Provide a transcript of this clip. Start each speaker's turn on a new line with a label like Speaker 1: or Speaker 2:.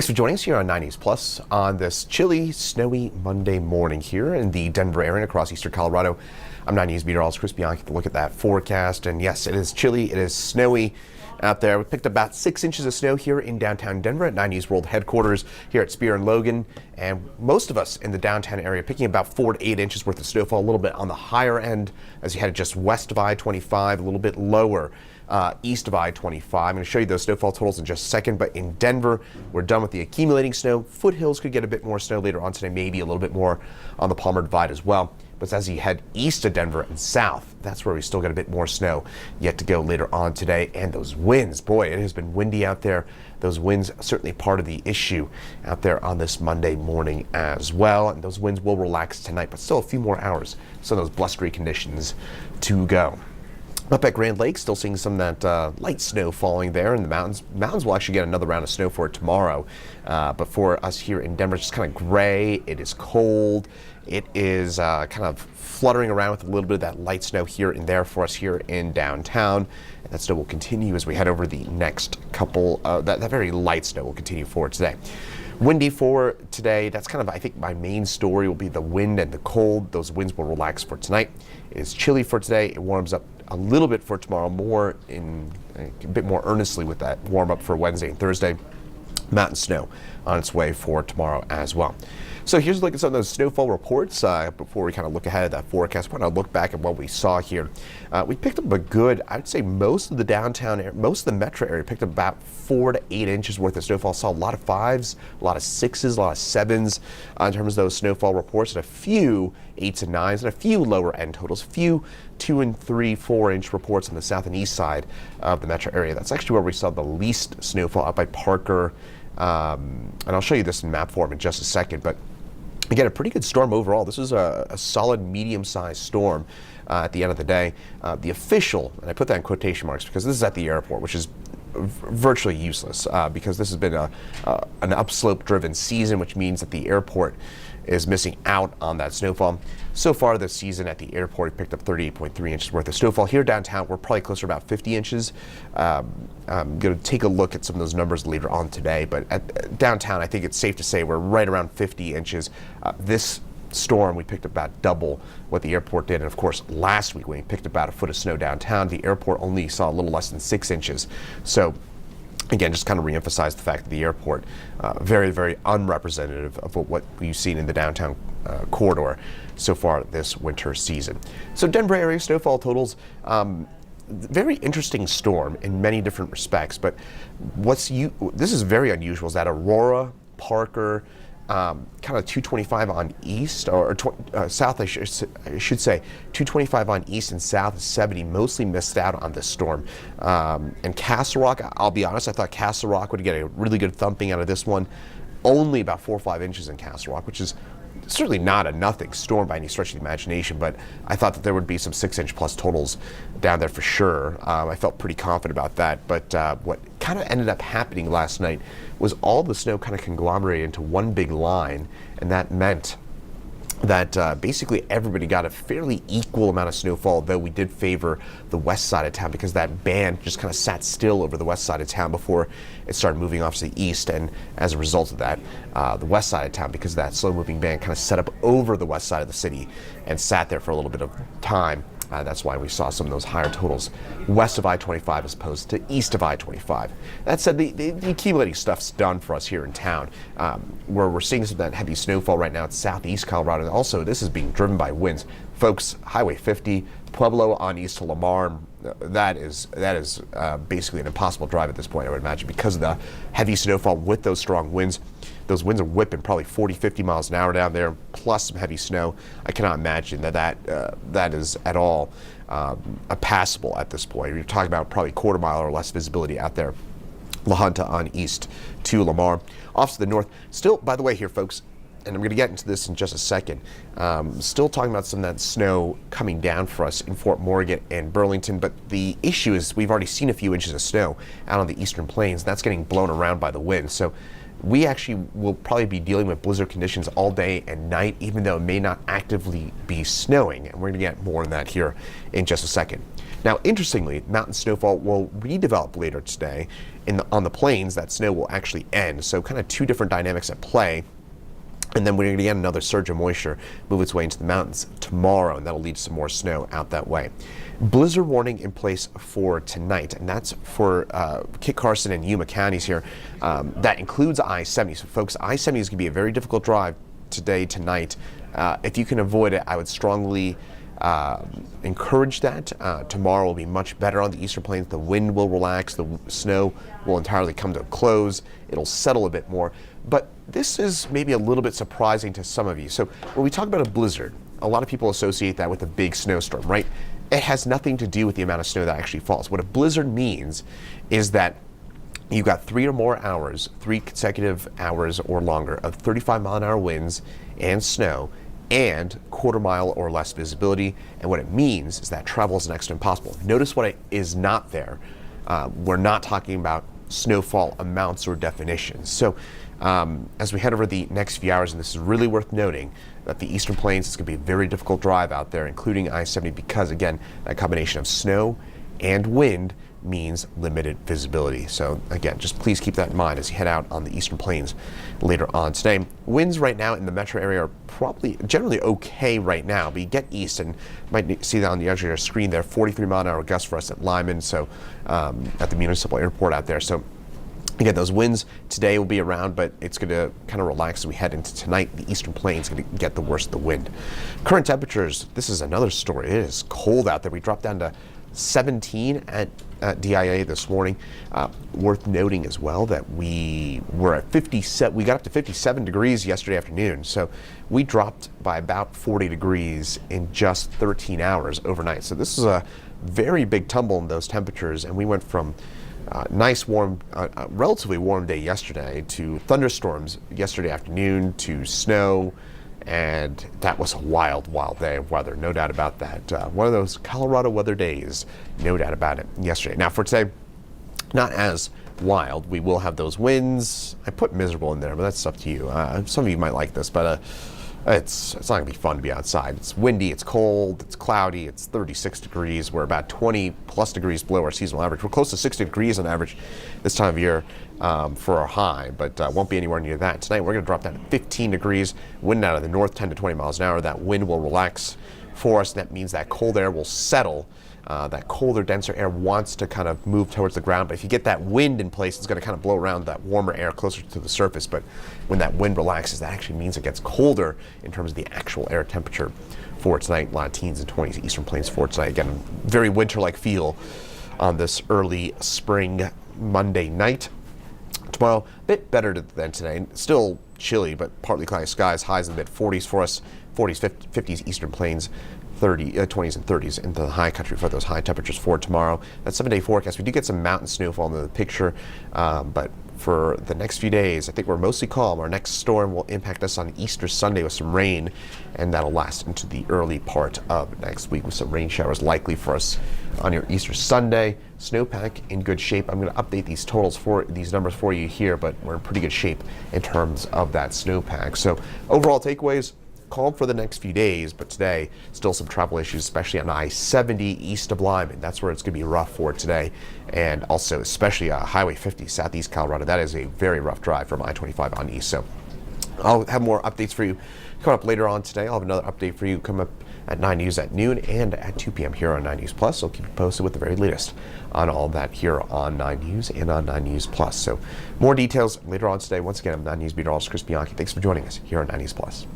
Speaker 1: Thanks for joining us here on 90s Plus on this chilly, snowy Monday morning here in the Denver area and across eastern Colorado. I'm 90s meteorologist Chris Bianchi to look at that forecast. And yes, it is chilly, it is snowy out there. We picked up about 6 inches of snow here in downtown Denver at 90s World Headquarters here at Spear and Logan. And most of us in the downtown area picking about 4 to 8 inches worth of snowfall, a little bit on the higher end as you head just west of I-25, a little bit lower east of I-25. I'm going to show you those snowfall totals in just a second, but in Denver, we're done with the accumulating snow. Foothills could get a bit more snow later on today, maybe a little bit more on the Palmer Divide as well. But as you head east of Denver and south, that's where we still get a bit more snow yet to go later on today. And those winds, boy, it has been windy out there. Those winds certainly part of the issue out there on this Monday morning as well. And those winds will relax tonight, but still a few more hours. So those blustery conditions to go. Up at Grand Lake, still seeing some of that light snow falling there in the mountains. Mountains will actually get another round of snow for tomorrow. But for us here in Denver, it's just kind of gray. It is cold. It is kind of fluttering around with a little bit of that light snow here and there for us here in downtown. And that snow will continue as we head over the next couple. That very light snow will continue for today. Windy for today. That's kind of, I think, my main story will be the wind and the cold. Those winds will relax for tonight. It is chilly for today. It warms up a little bit for tomorrow, a bit more earnestly with that warm up for Wednesday and Thursday. Mountain snow on its way for tomorrow as well. So here's a look at some of those snowfall reports before we kind of look ahead at that forecast. I want to look back at what we saw here. We picked up a good, I would say most of the downtown area, most of the metro area picked up about 4 to 8 inches worth of snowfall. Saw a lot of 5s, a lot of 6s, a lot of 7s in terms of those snowfall reports, and a few 8s and 9s, and a few lower end totals, a few 2 and 3, 4 inch reports on the south and east side of the metro area. That's actually where we saw the least snowfall, up by Parker. And I'll show you this in map form in just a second, but again, a pretty good storm overall. This was a solid medium-sized storm at the end of the day. The official, and I put that in quotation marks because this is at the airport, which is virtually useless because this has been an upslope-driven season, which means that the airport is missing out on that snowfall. So far this season at the airport, we picked up 38.3 inches worth of snowfall. Here downtown, we're probably closer to about 50 inches. I'm going to take a look at some of those numbers later on today, but at downtown, I think it's safe to say we're right around 50 inches. This storm, we picked up about double what the airport did. And of course, last week when we picked up about a foot of snow downtown, the airport only saw a little less than 6 inches. So again, just kind of reemphasize the fact that the airport, very, very unrepresentative of what we've seen in the downtown corridor so far this winter season. So Denver area snowfall totals, very interesting storm in many different respects, but this is very unusual is that Aurora, Parker, kind of 225 on east or south, I should say 225 on east and south, 70 mostly missed out on this storm. And Castle Rock, I'll be honest, I thought Castle Rock would get a really good thumping out of this one. Only about 4 or 5 inches in Castle Rock, which is certainly not a nothing storm by any stretch of the imagination, but I thought that there would be some 6-inch plus totals down there for sure. I felt pretty confident about that, but what kind of ended up happening last night was all the snow kind of conglomerated into one big line, and that meant that basically everybody got a fairly equal amount of snowfall, though we did favor the west side of town because that band just kind of sat still over the west side of town before it started moving off to the east. And as a result of that, the west side of town, because that slow-moving band kind of set up over the west side of the city and sat there for a little bit of time. That's why we saw some of those higher totals west of I-25 as opposed to east of I-25. That said, the accumulating stuff's done for us here in town, where we're seeing some of that heavy snowfall right now in southeast Colorado. And also, this is being driven by winds. Folks, Highway 50, Pueblo on east to Lamar, that is basically an impossible drive at this point, I would imagine, because of the heavy snowfall with those strong winds. Those winds are whipping probably 40, 50 miles an hour down there, plus some heavy snow. I cannot imagine that is at all passable at this point. You're talking about probably quarter mile or less visibility out there. La Junta on east to Lamar. Off to the north. Still, by the way here, folks, and I'm going to get into this in just a second, still talking about some of that snow coming down for us in Fort Morgan and Burlington, but the issue is we've already seen a few inches of snow out on the eastern plains, and that's getting blown around by the wind. So we actually will probably be dealing with blizzard conditions all day and night, even though it may not actively be snowing. And we're going to get more on that here in just a second. Now, interestingly, mountain snowfall will redevelop later today. On the plains, that snow will actually end. So kind of two different dynamics at play. And then we're going to get another surge of moisture move its way into the mountains tomorrow, and that'll lead to some more snow out that way. Blizzard warning in place for tonight, and that's for Kit Carson and Yuma counties here. That includes I-70. So, folks, I-70 is going to be a very difficult drive today, tonight. If you can avoid it, I would strongly encourage that. Tomorrow will be much better on the eastern plains. The wind will relax. The snow will entirely come to a close. It'll settle a bit more. But this is maybe a little bit surprising to some of you. So when we talk about a blizzard, a lot of people associate that with a big snowstorm, right? It has nothing to do with the amount of snow that actually falls. What a blizzard means is that you got 3 or more hours, 3 consecutive hours or longer of 35-mile-an-hour winds and snow, and quarter-mile or less visibility. And what it means is that travel is next to impossible. Notice what is not there. We're not talking about snowfall amounts or definitions. So as we head over the next few hours, and this is really worth noting, that the eastern plains is going to be a very difficult drive out there, including I-70, because, again, that combination of snow and wind means limited visibility. So again, just please keep that in mind as you head out on the eastern plains later on today. Winds right now in the metro area are probably generally okay right now, but you get east, and you might see that on the edge of your screen there, 43-mile-an-hour gusts for us at Lyman, so at the municipal airport out there. So again, those winds today will be around, but it's going to kind of relax as we head into tonight. The eastern plains is going to get the worst of the wind. Current temperatures, this is another story. It is cold out there. We dropped down to 17 at DIA this morning. Worth noting as well that we were at 57. We got up to 57 degrees yesterday afternoon, so we dropped by about 40 degrees in just 13 hours overnight. So this is a very big tumble in those temperatures, and we went from nice warm, relatively warm day yesterday to thunderstorms yesterday afternoon to snow. And that was a wild, wild day of weather, no doubt about that. One of those Colorado weather days, no doubt about it, yesterday. Now for today, not as wild. We will have those winds. I put miserable in there, but that's up to you. Some of you might like this, but it's not going to be fun to be outside. It's windy, it's cold, it's cloudy, it's 36 degrees. We're about 20 plus degrees below our seasonal average. We're close to 60 degrees on average this time of year for our high, but won't be anywhere near that. Tonight we're going to drop down to 15 degrees, wind out of the north 10 to 20 miles an hour. That wind will relax for us. That means that cold air will settle. That colder, denser air wants to kind of move towards the ground, but if you get that wind in place, it's going to kind of blow around that warmer air closer to the surface. But when that wind relaxes, that actually means it gets colder in terms of the actual air temperature for tonight. A lot of teens and 20s, eastern plains for tonight. Again, very winter-like feel on this early spring Monday night. Tomorrow, a bit better than today. Still chilly, but partly cloudy skies, highs in the mid-40s for us, 40s, 50s, eastern plains. 20s and 30s into the high country for those high temperatures for tomorrow. That 7-day forecast, we do get some mountain snowfall in the picture, but for the next few days, I think we're mostly calm. Our next storm will impact us on Easter Sunday with some rain, and that'll last into the early part of next week with some rain showers likely for us on your Easter Sunday. Snowpack in good shape. I'm going to update these totals for these numbers for you here, but we're in pretty good shape in terms of that snowpack. So overall takeaways, calm for the next few days, but today still some travel issues, especially on I-70 east of Lyman. That's where it's going to be rough for today, and also especially Highway 50 southeast Colorado. That is a very rough drive from I-25 on east. So I'll have more updates for you coming up later on today. I'll have another update for you coming up at 9 News at noon and at 2 p.m. here on 9 News Plus. I'll keep you posted with the very latest on all that here on 9 News and on 9 News Plus. So more details later on today. Once again, I'm 9 News meteorologist Chris Bianchi. Thanks for joining us here on 9 News Plus.